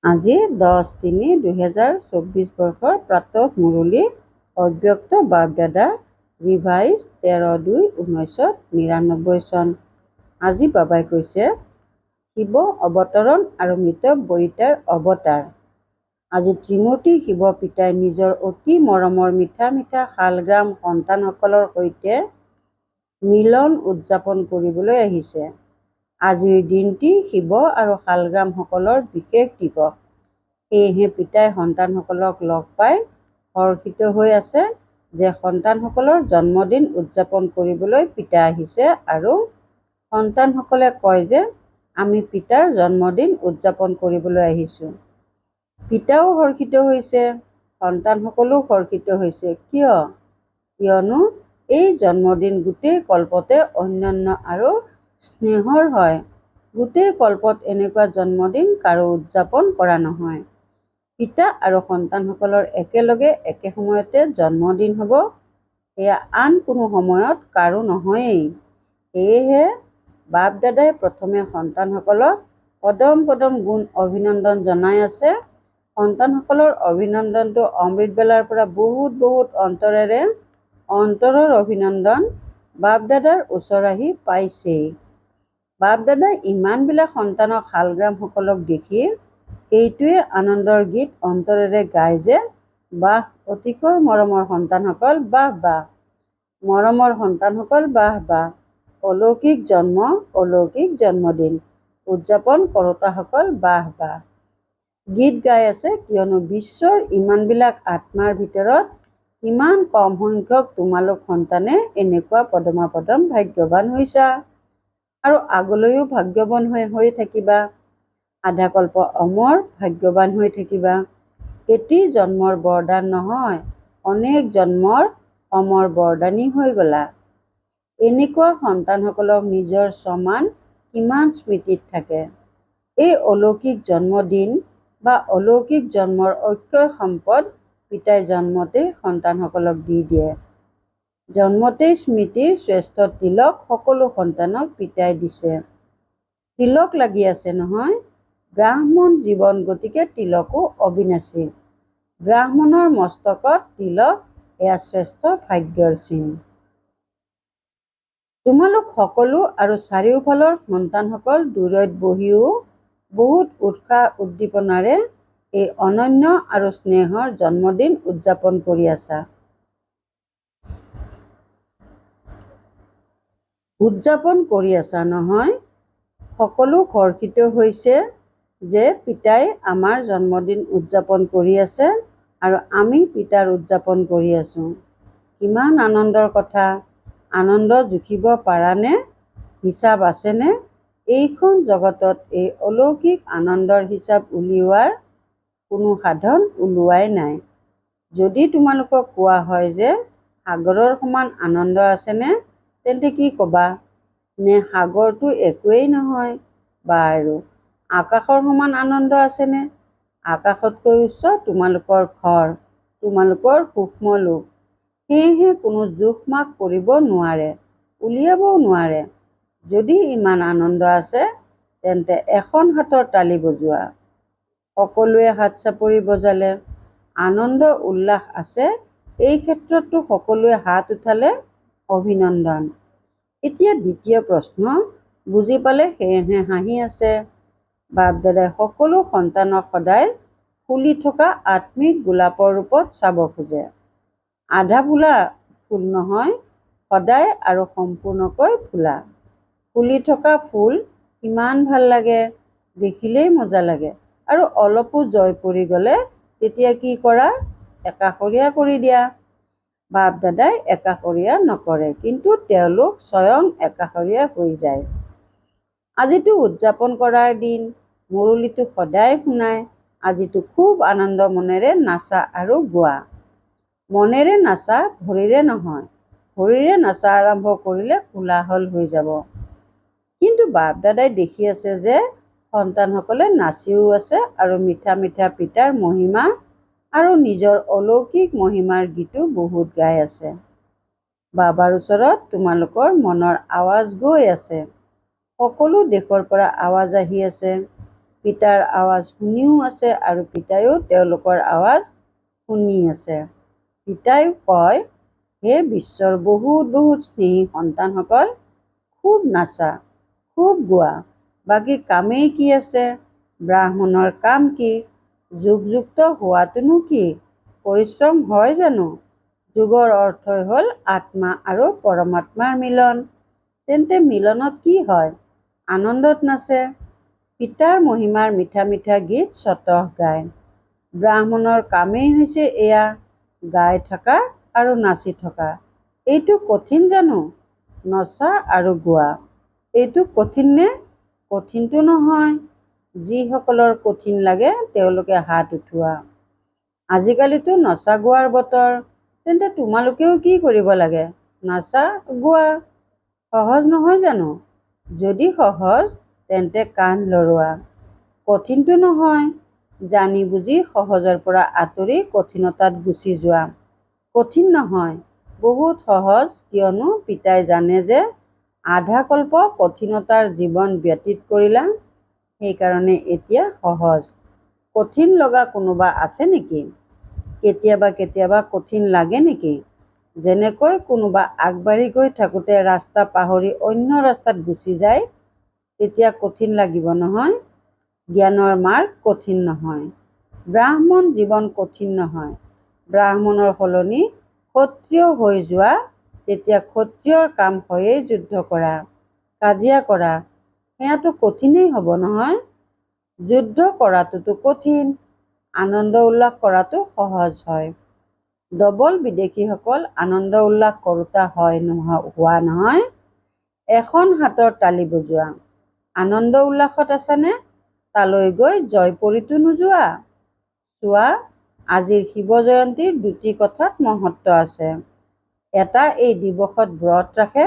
আজি 10-3-2024 বৰ্ষৰ প্ৰাতঃ মুৰলী অব্যক্ত বাপ-দাদা ৰিভাইজ 13-2-1999 চন। আজি বাবাই কৈছে শিৱ অৱতৰণ আৰু মিতব্যয়িতাৰ অৱতাৰ। আজি ত্ৰিমূৰ্তি শিৱ পিতাই নিজৰ অতি মৰমৰ মিঠা মিঠা শালগ্ৰাম সন্তানসকলৰ সৈতে মিলন উদযাপন কৰিবলৈ আহিছে। আজিৰ দিনটি শিৱ আৰু শালগ্ৰামসকলৰ বিশেষ দিৱস। সেয়েহে পিতাই সন্তানসকলক লগ পাই হৰ্ষিত হৈ আছে যে সন্তানসকলৰ জন্মদিন উদযাপন কৰিবলৈ পিতা আহিছে আৰু সন্তানসকলে কয় যে আমি পিতাৰ জন্মদিন উদযাপন কৰিবলৈ আহিছোঁ। পিতাও হৰ্ষিত হৈছে, সন্তানসকলো হৰ্ষিত হৈছে। কিয়নো এই জন্মদিন গোটেই কল্পতে অনন্য আৰু স্নেহৰ হয়। গোটেই কল্পত এনেকুৱা জন্মদিন কাৰো উদযাপন কৰা নহয়। পিতা আৰু সন্তানসকলৰ একেলগে একে সময়তে জন্মদিন হ'ব, এয়া আন কোনো সময়ত কাৰো নহয়েই। সেয়েহে বাপ দাদাই প্ৰথমে সন্তানসকলক পদম পদম গুণ অভিনন্দন জনাই আছে। সন্তানসকলৰ অভিনন্দনটো অমৃতবেলাৰ পৰা বহুত বহুত অন্তৰৰ অভিনন্দন বাপ দাদাৰ ওচৰ আহি পাইছেই। বাপ দাদাই ইমানবিলাক সন্তানক শালগ্ৰামসকলক দেখি এইটোৱে আনন্দৰ গীত অন্তৰেৰে গায় যে বাহ, অতিকৈ মৰমৰ সন্তানসকল, বাহ বাহ, মৰমৰ সন্তানসকল, বাহ বাহ, অলৌকিক জন্ম, অলৌকিক জন্মদিন উদযাপন কৰোতাসকল, বাহ বাহ। গীত গাই আছে কিয়নো বিশ্বৰ ইমানবিলাক আত্মাৰ ভিতৰত ইমান কম সংখ্যক তোমালোক সন্তানে এনেকুৱা পদমাপদম ভাগ্যৱান হৈছা আৰু আগলৈও ভাগ্যৱান হৈ থাকিবা। আধাকল্প অমৰ ভাগ্যৱান হৈ থাকিবা। এটি জন্মৰ বৰদান নহয়, অনেক জন্মৰ অমৰ বৰদানী হৈ গলা। এনেকুৱা সন্তানসকলক নিজৰ সমান কিমান স্মৃতিত থাকে। এই অলৌকিক জন্মদিন বা অলৌকিক জন্মৰ অক্ষয় সম্পদ পিতাই জন্মতেই সন্তানসকলক দি দিয়ে। জন্মতেই স্মৃতিৰ শ্ৰেষ্ঠ তিলক সকলো সন্তানক পিতাই দিছে। তিলক লাগি আছে নহয়, ব্ৰাহ্মণ জীৱন, গতিকে তিলকো অবিনাশী। ব্ৰাহ্মণৰ মস্তকত তিলক, এয়া শ্ৰেষ্ঠ ভাগ্যৰ চিন। তোমালোক সকলো আৰু চাৰিওফালৰ সন্তানসকল দূৰৈত বহিও বহুত উৎসাহ উদ্দীপনাৰে এই অনন্য আৰু স্নেহৰ জন্মদিন উদযাপন কৰি আছা। নহয়, সকলো হৰ্ষিত হৈছে যে পিতাই আমাৰ জন্মদিন উদযাপন কৰি আছে আৰু আমি পিতাৰ উদযাপন কৰি আছো। কিমান আনন্দৰ কথা। আনন্দ জুখিব পাৰানে? হিচাপ আছেনে? এইখন জগতত এই অলৌকিক আনন্দৰ হিচাপ উলিওৱাৰ কোনো সাধন ওলোৱাই নাই। যদি তোমালোকক কোৱা হয় যে সাগৰৰ সমান আনন্দ আছেনে, তেন্তে কি ক'বা? নে সাগৰটো একোৱেই নহয়? বাৰু, আকাশৰ সমান আনন্দ আছেনে? আকাশতকৈ উচ্চ তোমালোকৰ ঘৰ, তোমালোকৰ সূক্ষ্ম লোক। সেয়েহে কোনো জোখ মাখ কৰিব নোৱাৰে, উলিয়াবও নোৱাৰে। যদি ইমান আনন্দ আছে তেন্তে এখন হাতৰ তালি বজোৱা। সকলোৱে হাত চাপৰি বজালে। আনন্দ উল্লাস আছে, এই ক্ষেত্ৰতো সকলোৱে হাত উঠালে। অভিনন্দন। এতিয়া দ্বিতীয় প্ৰশ্ন বুজি পালে, সেয়েহে হাঁহি আছে। বাপ দাদাই সকলো সন্তানক সদায় ফুলি থকা আত্মিক গোলাপৰ ৰূপত চাব খোজে। আধা ফুলা ফুল নহয়, সদায় আৰু সম্পূৰ্ণকৈ ফুলা। ফুলি থকা ফুল কিমান ভাল লাগে, দেখিলেই মজা লাগে। আৰু অলপো জয় পৰি গ'লে তেতিয়া কি কৰা? একাষৰীয়া কৰি দিয়া। বাপ দাদাই একাষৰীয়া নকৰে, কিন্তু তেওঁলোক স্বয়ং একাষৰীয়া হৈ যায়। আজিতো উদযাপন কৰাৰ দিন, মুৰলীটো সদায় শুনায়। আজিতো খুব আনন্দ মনেৰে নাচা আৰু গোৱা। মনেৰে নাচা, ভৰিৰে নহয়। ভৰিৰে নাচা আৰম্ভ কৰিলে কোলাহল হৈ যাব। কিন্তু বাপ দাদাই দেখি আছে যে সন্তানসকলে নাচিও আছে আৰু মিঠা মিঠা পিতাৰ মহিমা আৰু নিজৰ অলৌকিক মহিমাৰ গীতো বহুত গাই আছে। বাবাৰ ওচৰত তোমালোকৰ মনৰ আৱাজ গৈ আছে। সকলো দেশৰ পৰা আৱাজ আহি আছে। পিতাৰ আৱাজ শুনিও আছে আৰু পিতায়ো তেওঁলোকৰ আৱাজ শুনি আছে। পিতাই কয়, হে বিশ্বৰ বহুত বহুত স্নেহী সন্তানসকল, খুব নাচা, খুব গোৱা। বাকী কামেই কি আছে? ব্ৰাহ্মণৰ কাম কি? যোগযুক্ত হোৱাটোনো কি? পৰিশ্ৰম হয় জানো? যোগৰ অৰ্থই হ'ল আত্মা আৰু পৰমাত্মাৰ মিলন। তেন্তে মিলনত কি হয়? আনন্দত নাচে। পিতাৰ মহিমাৰ মিঠা মিঠা গীত স্বতঃ গায়। ব্ৰাহ্মণৰ কামেই হৈছে এয়া, গাই থকা আৰু নাচি থকা। এইটো কঠিন জানো? নচা আৰু গোৱা। এইটো কঠিন নে? কঠিনটো নহয়। যিসকলৰ কঠিন লাগে তেওঁলোকে হাত উঠোৱা। আজিকালিতো নচা গোৱাৰ বতৰ। তেন্তে তোমালোকেও কি কৰিব লাগে? নাচা, গোৱা। সহজ নহয় জানো? যদি সহজ তেন্তে কাণ লৰোৱা। কঠিনটো নহয়। জানি বুজি সহজৰ পৰা আঁতৰি কঠিনতাত গুচি যোৱা। কঠিন নহয়, বহুত সহজ, কিয়নো পিতাই জানে যে আধা কল্প কঠিনতাৰ জীৱন ব্যতীত কৰিলা, সেইকাৰণে এতিয়া সহজ। কঠিন লগা কোনোবা আছে নেকি? কেতিয়াবা কেতিয়াবা কঠিন লাগে নেকি? যেনেকৈ কোনোবা আগবাঢ়ি গৈ থাকোঁতে ৰাস্তা পাহৰি অন্য ৰাস্তাত গুচি যায়, তেতিয়া কঠিন লাগিব নহয়। জ্ঞানৰ মাৰ্গ কঠিন নহয়। ব্ৰাহ্মণ জীৱন কঠিন নহয়। ব্ৰাহ্মণৰ সলনি ক্ষত্ৰিয় হৈ যোৱা, তেতিয়া ক্ষত্ৰিয়ৰ কাম হয়েই যুদ্ধ কৰা, কাজিয়া কৰা। সেয়াতো কঠিনেই হ'ব নহয়। যুদ্ধ কৰাটোতো কঠিন, আনন্দ উল্লাস কৰাটো সহজ হয়। ডবল বিদেশীসকল আনন্দ উল্লাস কৰোঁতা হোৱা নহয়। এখন হাতৰ তালি বজোৱা। আনন্দ উল্লাসত আছানে? তালৈ গৈ জয়পৰীতো নোযোৱা? চোৱা, আজিৰ শিৱ জয়ন্তীৰ দুটি কথাত মহত্ব আছে। এটা, এই দিৱসত ব্ৰত ৰাখে।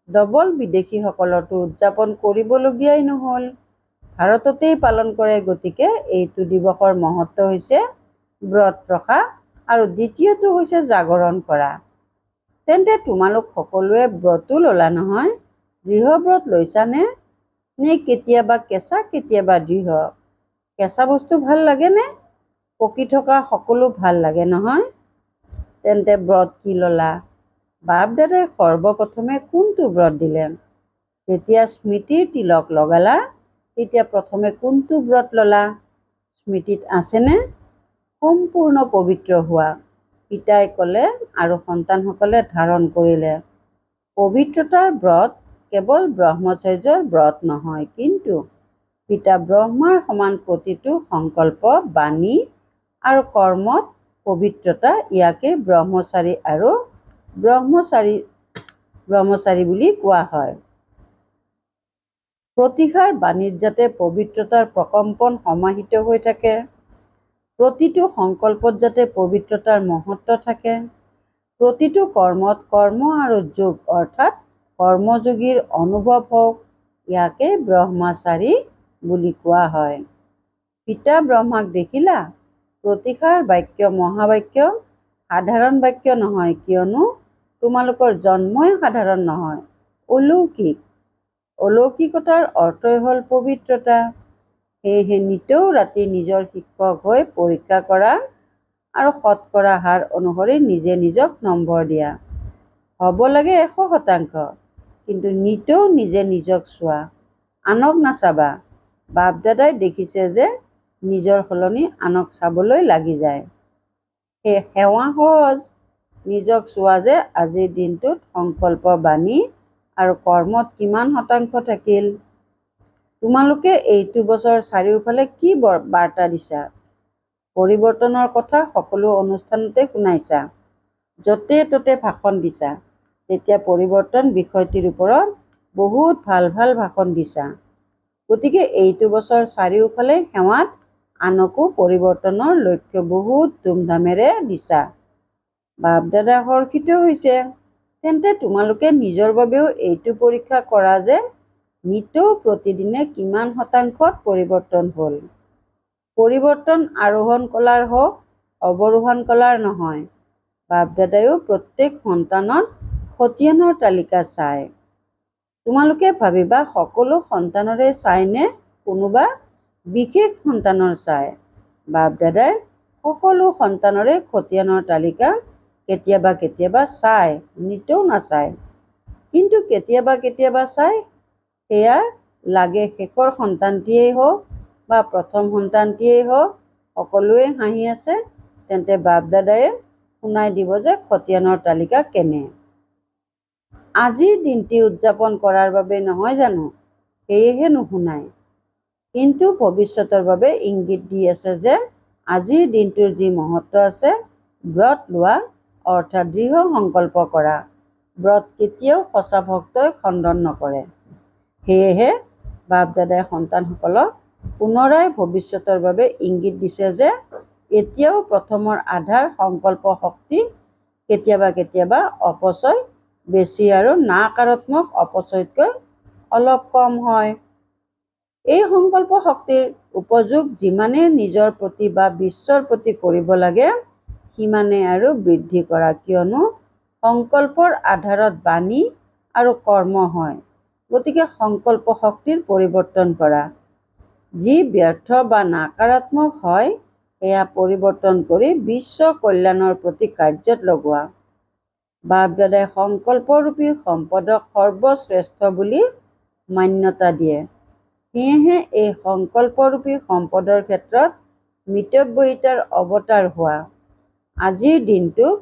ডবল বিদেশীসকলৰতো উদযাপন কৰিবলগীয়াই নহ'ল, ভাৰততেই পালন কৰে, গতিকে এইটো দিৱসৰ মহত্ব হৈছে ব্ৰত ৰখা, আৰু দ্বিতীয়টো হৈছে জাগৰণ কৰা। তেন্তে তোমালোক সকলোৱে ব্ৰতো ল'লা নহয়? দৃঢ় ব্ৰত লৈছানে? নে কেতিয়াবা কেঁচা কেতিয়াবা দৃঢ়? কেঁচা বস্তু ভাল লাগেনে? পকি থকা সকলো ভাল লাগে নহয়? তেন্তে ব্ৰত কি ল'লা? বাপ দাদাই সৰ্বপ্ৰথমে কোনটো ব্ৰত দিলে? যেতিয়া স্মৃতিৰ তিলক লগালা, তেতিয়া প্ৰথমে কোনটো ব্ৰত ল'লা? স্মৃতিত আছেনে? সম্পূৰ্ণ পবিত্ৰ হোৱা। পিতাই ক'লে আৰু সন্তানসকলে ধাৰণ কৰিলে। পবিত্ৰতাৰ ব্ৰত কেৱল ব্ৰহ্মচৰ্যৰ ব্ৰত নহয়, কিন্তু পিতা ব্ৰহ্মাৰ সমান প্ৰতিটো সংকল্প, বাণী আৰু কৰ্মত পবিত্ৰতা, ইয়াকে ব্ৰহ্মচাৰী বুলি কোৱা হয়। প্ৰতিষাৰ বাণীত যাতে পবিত্ৰতাৰ প্ৰকম্পন সমাহিত হৈ থাকে, প্ৰতিটো সংকল্পত যাতে পবিত্ৰতাৰ মহত্ব থাকে, প্ৰতিটো কৰ্মত কৰ্ম আৰু যোগ অৰ্থাৎ কৰ্মযোগীৰ অনুভৱ হওক, ইয়াকে ব্ৰহ্মচাৰী বুলি কোৱা হয়। পিতা ব্ৰহ্মাক দেখিলা? প্ৰতিষাৰ বাক্য মহাবাক্য, সাধাৰণ বাক্য নহয়, কিয়নো তোমালোকৰ জন্মই সাধাৰণ নহয়, অলৌকিক। অলৌকিকতাৰ অৰ্থই হ'ল পবিত্ৰতা। সেয়েহে নিতৌ ৰাতি নিজৰ শিক্ষক হৈ পৰীক্ষা কৰা আৰু শতকৰা হাৰ অনুসৰি নিজে নিজক নম্বৰ দিয়া। হ'ব লাগে 100%, কিন্তু নিতৌ নিজে নিজক চোৱা, আনক নাচাবা। বাপ দাদাই দেখিছে যে নিজৰ সলনি আনক চাবলৈ লাগি যায়। সেৱা সহজ। নিজক চোৱা যে আজিৰ দিনটোত সংকল্প, বাণী আৰু কৰ্মত কিমান শতাংশ থাকিল। তোমালোকে এইটো বছৰ চাৰিওফালে কি বাৰ্তা দিছা? পৰিৱৰ্তনৰ কথা সকলো অনুষ্ঠানতে শুনাইছা, য'তে ত'তে ভাষণ দিছা। তেতিয়া পৰিৱৰ্তন বিষয়টিৰ ওপৰত বহুত ভাল ভাল ভাষণ দিছা। গতিকে এইটো বছৰ চাৰিওফালে সেৱাত আনকো পৰিৱৰ্তনৰ লক্ষ্য বহুত ধুমধামেৰে দিছা। বাপ দাদা হৰ্ষিত হৈছে। তেন্তে তোমালোকে নিজৰ বাবেও এইটো পৰীক্ষা কৰা যে নিতৌ প্ৰতিদিনে কিমান শতাংশত পৰিৱৰ্তন হ'ল। পৰিৱৰ্তন আৰোহণ কলাৰ হওক, অৱৰোহণ কলাৰ নহয়। বাপ দাদায়ো প্ৰত্যেক সন্তানত খতিয়ানৰ তালিকা চায়। তোমালোকে ভাবিবা সকলো সন্তানৰে চায়নে কোনোবা বিশেষ সন্তানৰ চাই বাপ দাদাই সকলো সন্তানৰে খতিয়ানৰ তালিকা কেতিয়াবা কেতিয়াবা চায়, নিতেও নাচায়। কিন্তু কেতিয়াবা কেতিয়াবা চায়, সেয়া লাগে শেষৰ সন্তানটিয়েই হওক বা প্ৰথম সন্তানটিয়েই হওক, সকলোৱে হাঁহি আছে, তেন্তে বাপ দাদায়ে শুনাই দিব যে খতিয়ানৰ তালিকা কেনে। আজিৰ দিনটি উদযাপন কৰাৰ বাবে নহয় জানো, সেয়েহে নুশুনায়। কিন্তু ভৱিষ্যতৰ বাবে ইংগিত দি আছে যে আজিৰ দিনটোৰ যি মহত্ব আছে, ব্ৰত লোৱা অৰ্থাৎ দৃঢ় সংকল্প কৰা। ব্ৰত কেতিয়াও সঁচা ভক্তই খণ্ডন নকৰে। সেয়েহে বাপ দাদাই সন্তানসকলক পুনৰাই ভৱিষ্যতৰ বাবে ইংগিত দিছে যে এতিয়াও প্ৰথমৰ আধাৰ সংকল্প শক্তি কেতিয়াবা কেতিয়াবা অপচয় বেছি আৰু নাকাৰাত্মক অপচয়তকৈ অলপ কম হয়। এই সংকল্প শক্তিৰ উপযোগ যিমানে নিজৰ প্ৰতি বা বিশ্বৰ প্ৰতি কৰিব লাগে, সিমানে আৰু বৃদ্ধি কৰা, কিয়নো সংকল্পৰ আধাৰত বাণী আৰু কৰ্ম হয়। গতিকে সংকল্প শক্তিৰ পৰিৱৰ্তন কৰা। যি ব্যৰ্থ বা নাকাৰাত্মক হয়, সেয়া পৰিৱৰ্তন কৰি বিশ্ব কল্যাণৰ প্ৰতি কাৰ্যত লগোৱা। বাপ দাদাই সংকল্পৰূপী সম্পদক সৰ্বশ্ৰেষ্ঠ বুলি মান্যতা দিয়ে। সেয়েহে এই সংকল্পৰূপী সম্পদৰ ক্ষেত্ৰত মিতব্যয়িতাৰ অৱতাৰ হোৱা। আজিৰ দিনটোক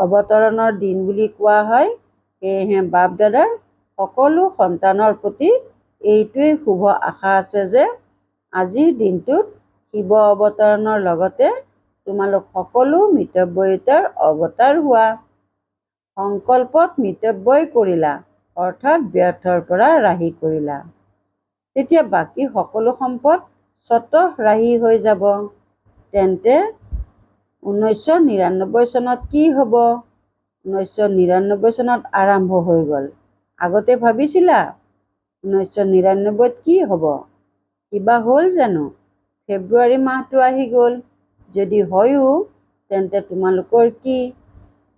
অৱতৰণৰ দিন বুলি কোৱা হয়। সেয়েহে বাপ দাদাৰ সকলো সন্তানৰ প্ৰতি এইটোৱেই শুভ আশা আছে যে আজিৰ দিনটোত শিৱ অৱতৰণৰ লগতে তোমালোক সকলো মিতব্যয়িতাৰ অৱতাৰ হোৱা। সংকল্পত মিতব্যয় কৰিলা অৰ্থাৎ ব্যৰ্থৰ পৰা ৰাহি কৰিলা, তেতিয়া বাকী সকলো সম্পদ স্বতঃ ৰাহি হৈ যাব। তেন্তে 1999 চনত কি হ'ব? 1999 চনত আৰম্ভ হৈ গ'ল। আগতে ভাবিছিলা 1999ত কি হ'ব? কিবা হ'ল জানো? ফেব্ৰুৱাৰী মাহটো আহি গ'ল। যদি হয়ো, তেন্তে তোমালোকৰ কি?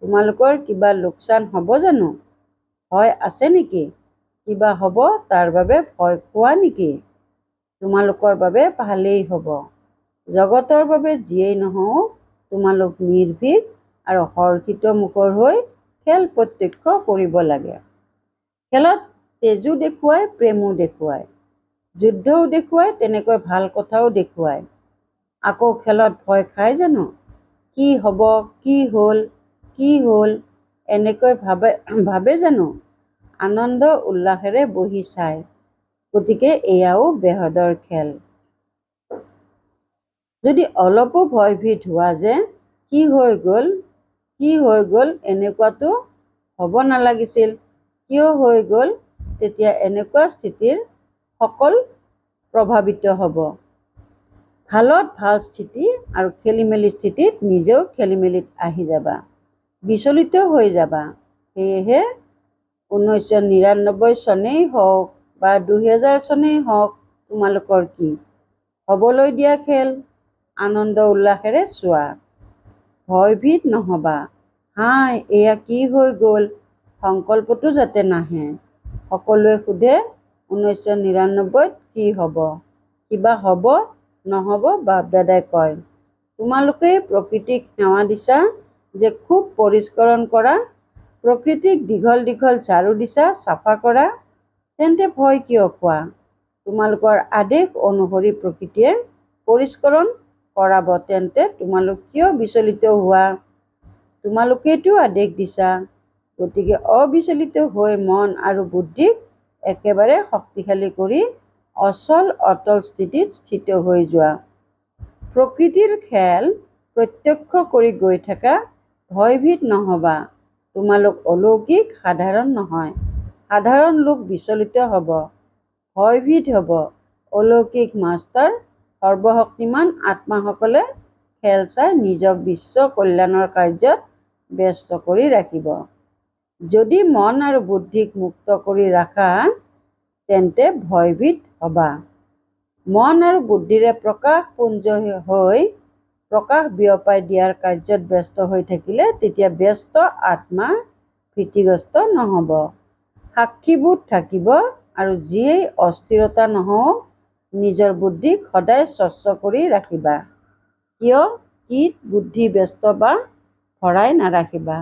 তোমালোকৰ কিবা লোকচান হ'ব জানো? ভয় আছে নেকি? কিবা হ'ব তাৰ বাবে ভয় খোৱা নেকি? তোমালোকৰ বাবে ভালেই হ'ব। জগতৰ বাবে যিয়েই নহওক, তোমালোক নিৰ্ভীক আৰু হৰ্ষিত মুখৰ হৈ খেল প্ৰত্যক্ষ কৰিব লাগে। খেলত তেজো দেখুৱাই, প্ৰেমো দেখুৱায়, যুদ্ধও দেখুৱায়, তেনেকৈ ভাল কথাও দেখুৱায়। আকৌ খেলত ভয় খায় জানো? কি হ'ব, কি হ'ল, কি হ'ল এনেকৈ ভাবে জানো? আনন্দ উল্লাসেৰে বহি চায়। গতিকে এয়াও বেহদৰ খেল। যদি অলপো ভয়ভীত হোৱা যে কি হৈ গ'ল, কি হৈ গ'ল এনেকুৱাতো হ'ব নালাগিছিল, কিয় হৈ গ'ল, তেতিয়া এনেকুৱা স্থিতিৰ সকল প্ৰভাৱিত হ'ব। ভালত ভাল স্থিতি আৰু খেলিমেলি স্থিতিত নিজেও খেলিমেলিত আহি যাবা, বিচলিত হৈ যাবা। সেয়েহে 1999 চনেই হওক বা 2000 চনেই হওক, তোমালোকৰ কি হ'বলৈ দিয়া খেল, আনন্দ উল্লাসেৰে চোৱা। ভয়ভীত নহবা। হাই এয়া কি হৈ গ'ল, সংকল্পটো যাতে নাহে। সকলোৱে সোধে 1999ত কি হ'ব? কিবা হ'ব নহ'ব? বাপ দাদাই কয়, তোমালোকেই প্ৰকৃতিক সেৱা দিছা যে খুব পৰিষ্কৰণ কৰা, প্ৰকৃতিক দীঘল দীঘল ঝাৰু দিছা চাফা কৰা, তেন্তে ভয় কিয় খোৱা? তোমালোকৰ আদেশ অনুসৰি প্ৰকৃতিয়ে পৰিষ্কৰণ কৰাব, তেন্তে তোমালোক কিয় বিচলিত হোৱা? তোমালোকেইতো আদেশ দিছা। গতিকে অবিচলিত হৈ মন আৰু বুদ্ধিক একেবাৰে শক্তিশালী কৰি অচল অটল স্থিতিত স্থিত হৈ যোৱা। প্ৰকৃতিৰ খেল প্ৰত্যক্ষ কৰি গৈ থাকা, ভয়ভীত নহবা। তোমালোক অলৌকিক, সাধাৰণ নহয়। সাধাৰণ লোক বিচলিত হ'ব, ভয়ভীত হ'ব। অলৌকিক মাষ্টাৰ সৰ্বশক্তিমান আত্মাসকলে খেল চাই নিজক বিশ্ব কল্যাণৰ কাৰ্যত ব্যস্ত কৰি ৰাখিব। যদি মন আৰু বুদ্ধিক মুক্ত কৰি ৰাখা, তেন্তে ভয়ভীত হ'বা। মন আৰু বুদ্ধিৰে প্ৰকাশপুঞ্জ হৈ প্ৰকাশ বিয়পাই দিয়াৰ কাৰ্যত ব্যস্ত হৈ থাকিলে তেতিয়া ব্যস্ত আত্মা ভীতিগ্ৰস্ত নহ'ব, সাক্ষীবোধ থাকিব আৰু যিয়েই অস্থিৰতা নহওক নিজৰ বুদ্ধিক সদায় স্বচ্ছ কৰি ৰাখিবা। কিয় কিত বুদ্ধি ব্যস্ত বা ভৰাই নাৰাখিবা,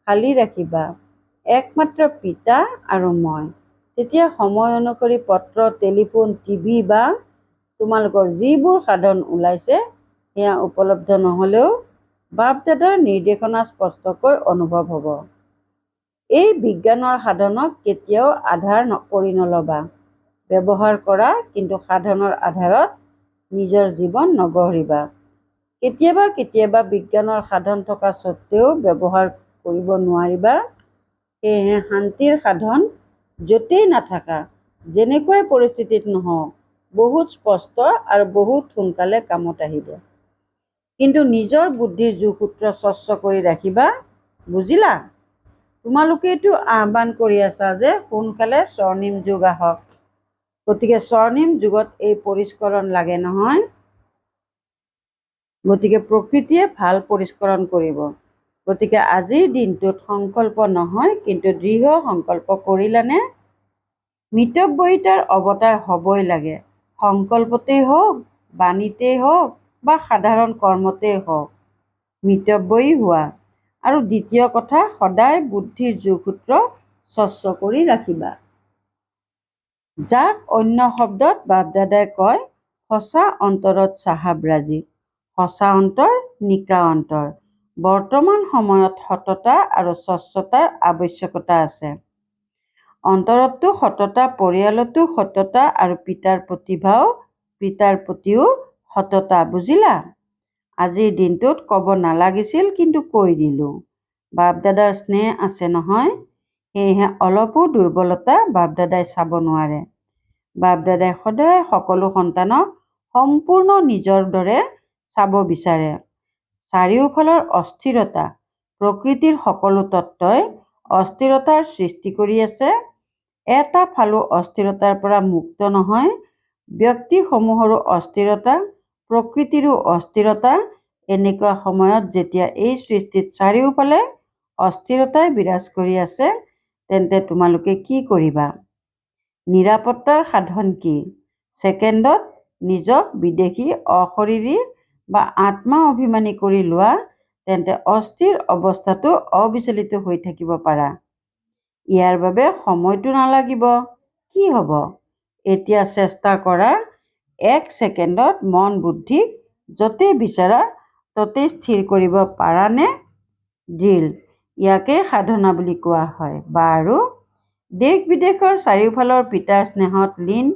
খালী ৰাখিবা একমাত্ৰ পিতা আৰু মই। তেতিয়া সময় অনুসৰি পত্ৰ, টেলিফোন, টিভি বা তোমালোকৰ যিবোৰ সাধন ওলাইছে সেয়া উপলব্ধ নহ'লেও বাপ দাদাৰ নিৰ্দেশনা স্পষ্টকৈ অনুভৱ হ'ব। এই বিজ্ঞানৰ সাধনক কেতিয়াও আধাৰ কৰি নল'বা। ব্যৱহাৰ কৰা, কিন্তু সাধনৰ আধাৰত নিজৰ জীৱন নগঢ়িবা। কেতিয়াবা কেতিয়াবা বিজ্ঞানৰ সাধন থকা স্বত্বেও ব্যৱহাৰ কৰিব নোৱাৰিবা। সেয়েহে শান্তিৰ সাধন য'তেই নাথাকা, যেনেকুৱাই পৰিস্থিতিত নহওক, বহুত স্পষ্ট আৰু বহুত সোনকালে কামত আহিব। কিন্তু নিজৰ বুদ্ধিৰ যোগসূত্ৰ স্বচ্ছ কৰি ৰাখিবা, বুজিলা? তোমালোকেইতো আহ্বান কৰি আছা যে সোনকালে স্বৰ্ণিম যুগ আহক। গতিকে স্বৰ্ণিম যুগত এই পৰিষ্কৰণ লাগে নহয়। গতিকে প্ৰকৃতিয়ে ভাল পৰিষ্কৰণ কৰিব। গতিকে আজিৰ দিনটোত সংকল্প নহয়, কিন্তু দৃঢ় সংকল্প কৰিলানে? মিতব্যয়িতাৰ অৱতাৰ হ'বই লাগে। সংকল্পতেই হওক, বাণীতেই হওক বা সাধাৰণ কৰ্মতেই হওক, মিতব্যয়ী হোৱা। আৰু দ্বিতীয় কথা, সদায় বুদ্ধিৰ যোগসূত্ৰ স্বচ্ছ কৰি ৰাখিবা। যাক অন্য শব্দত বাপদাদাই কয়, সঁচা অন্তৰত চাহাব ৰাজি। সঁচা অন্তৰ, নিকা অন্তৰ। বৰ্তমান সময়ত সততা আৰু স্বচ্ছতাৰ আৱশ্যকতা আছে। অন্তৰততো সততা, পৰিয়ালতো সততা আৰু পিতাৰ প্ৰতিও সততা, বুজিলা? আজিৰ দিনটোত ক'ব নালাগিছিল, কিন্তু কৈ দিলোঁ। বাপদাদাৰ স্নেহ আছে নহয়, সেয়েহে অলপো দুৰ্বলতা বাপদাদাই চাব নোৱাৰে। বাপদাদাই সদায় সকলো সন্তানক সম্পূৰ্ণ নিজৰ দৰে চাব বিচাৰে। চাৰিওফালৰ অস্থিৰতা, প্ৰকৃতিৰ সকলো তত্ত্বই অস্থিৰতাৰ সৃষ্টি কৰি আছে। এটা ফালো অস্থিৰতাৰ পৰা মুক্ত নহয়। ব্যক্তিসমূহৰো অস্থিৰতা, প্ৰকৃতিৰো অস্থিৰতা। এনেকুৱা সময়ত যেতিয়া এই সৃষ্টিত চাৰিওফালে অস্থিৰতাই বিৰাজ কৰি আছে, তেন্তে তোমালোকে কি কৰিবা? নিৰাপত্তাৰ সাধন কি? ছেকেণ্ডত নিজক বিদেশী, অশৰীৰী বা আত্মা অভিমানী কৰি লোৱা, তেন্তে অস্থিৰ অৱস্থাতো অবিচলিত হৈ থাকিব পাৰা। ইয়াৰ বাবে সময়টো নালাগিব। কি হ'ব? এতিয়া চেষ্টা কৰা। 1 ছেকেণ্ডত মন বুদ্ধিক য'তেই বিচৰা ত'তেই স্থিৰ কৰিব পাৰানে? ড্ৰিল। ইয়াকে সাধনা বুলি কোৱা হয়। বাৰু, দেশ বিদেশৰ চাৰিওফালৰ পিতাৰ স্নেহত লীন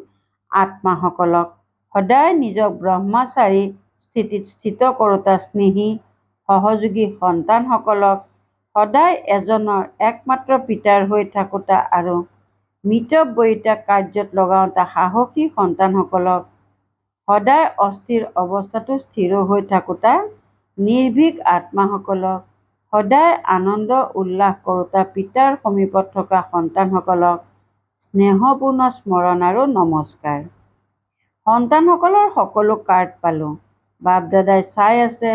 আত্মাসকলক, সদায় নিজক ব্ৰহ্মচাৰী স্থিতিত স্থিত কৰোঁতা স্নেহী সহযোগী সন্তানসকলক, সদায় এজনৰ একমাত্ৰ পিতাৰ হৈ থাকোঁতা আৰু মিতব্যয়িতা কাৰ্যত লগাওঁতা সাহসী সন্তানসকলক, সদায় অস্থিৰ অৱস্থাতো স্থিৰ হৈ থাকোঁতা নিৰ্ভীক আত্মাসকলক, সদায় আনন্দ উল্লাস কৰোঁতা পিতাৰ সমীপত থকা সন্তানসকলক স্নেহপূৰ্ণ স্মৰণ আৰু নমস্কাৰ। সন্তানসকলৰ সকলো কাৰ্ড পালোঁ। বাপদাদাই চাই আছে।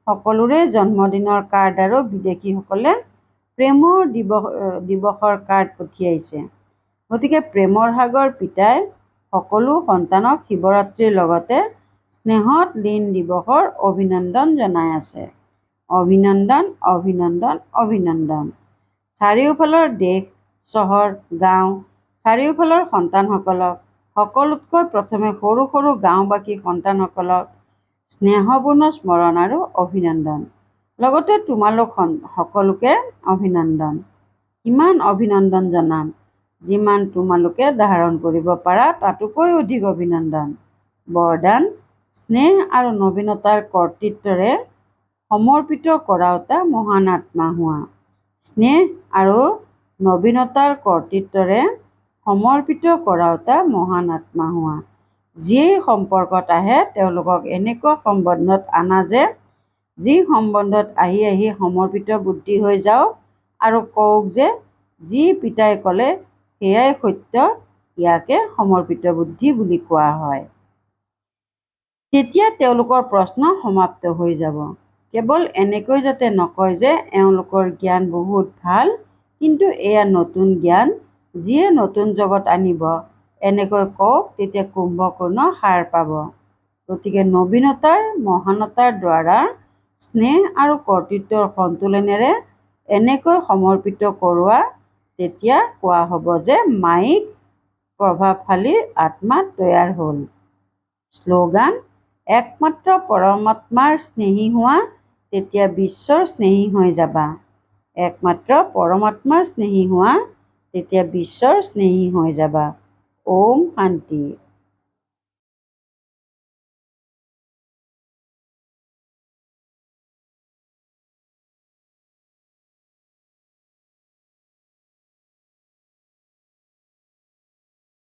সকলোৰে জন্মদিনৰ কাৰ্ড আৰু বিদেশীসকলে প্ৰেমৰ দিৱসৰ কাৰ্ড পঠিয়াইছে। গতিকে প্ৰেমৰ সাগৰ পিতাই সকলো সন্তানক শিৱৰাত্ৰিৰ লগতে স্নেহত লীন দিৱসৰ অভিনন্দন জনাই আছে। অভিনন্দন, অভিনন্দন, অভিনন্দন। চাৰিওফালৰ দেশ, চহৰ, গাঁও, চাৰিওফালৰ সন্তানসকলক, সকলোতকৈ প্ৰথমে সৰু সৰু গাঁওবাসী সন্তানসকলক স্নেহপূৰ্ণ স্মৰণ আৰু অভিনন্দন। লগতে তোমালোক সকলোকে অভিনন্দন। কিমান অভিনন্দন জনাম? যিমান তোমালোকে ধাৰণ কৰিব পাৰা তাতোকৈ অধিক অভিনন্দন। বৰদান, স্নেহ আৰু নবীনতাৰ কৰ্তৃত্বৰে সমৰ্পিত কৰাওঁতা মহান আত্মা হোৱা। স্নেহ আৰু নবীনতাৰ কৰ্তৃত্বৰে সমৰ্পিত কৰাওঁতা মহান আত্মা হোৱা। যিয়েই সম্পৰ্কত আহে তেওঁলোকক এনেকুৱা সম্বন্ধত আনা যে, যি সম্বন্ধত আহি আহি সমৰ্পিত বুদ্ধি হৈ যাওক আৰু কওক যে, যি পিতাই ক'লে সেয়াই সত্য। ইয়াকে সমৰ্পিত বুদ্ধি বুলি কোৱা হয়। তেতিয়া তেওঁলোকৰ প্ৰশ্ন সমাপ্ত হৈ যাব। কেৱল এনেকৈ যাতে নকয় যে এওঁলোকৰ জ্ঞান বহুত ভাল, কিন্তু এয়া নতুন জ্ঞান, যিয়ে নতুন জগত আনিব। এনেকৈ কওক, তেতিয়া কুম্ভকৰ্ণ সাৰ পাব। গতিকে নবীনতাৰ মহানতাৰ দ্বাৰা স্নেহ আৰু কৰ্তৃত্বৰ সন্তুলনেৰে এনেকৈ সমৰ্পিত কৰোৱা, তেতিয়া কোৱা হ'ব যে মাইক প্ৰভাৱশালী আত্মা তৈয়াৰ হ'ল। শ্লোগান: একমাত্ৰ পৰমাত্মাৰ স্নেহী হোৱা, তেতিয়া বিশ্বৰ স্নেহী হৈ যাবা। একমাত্ৰ পৰমাত্মাৰ স্নেহী হোৱা, তেতিয়া বিশ্বৰ স্নেহী হৈ যাবা। ওম শান্তি।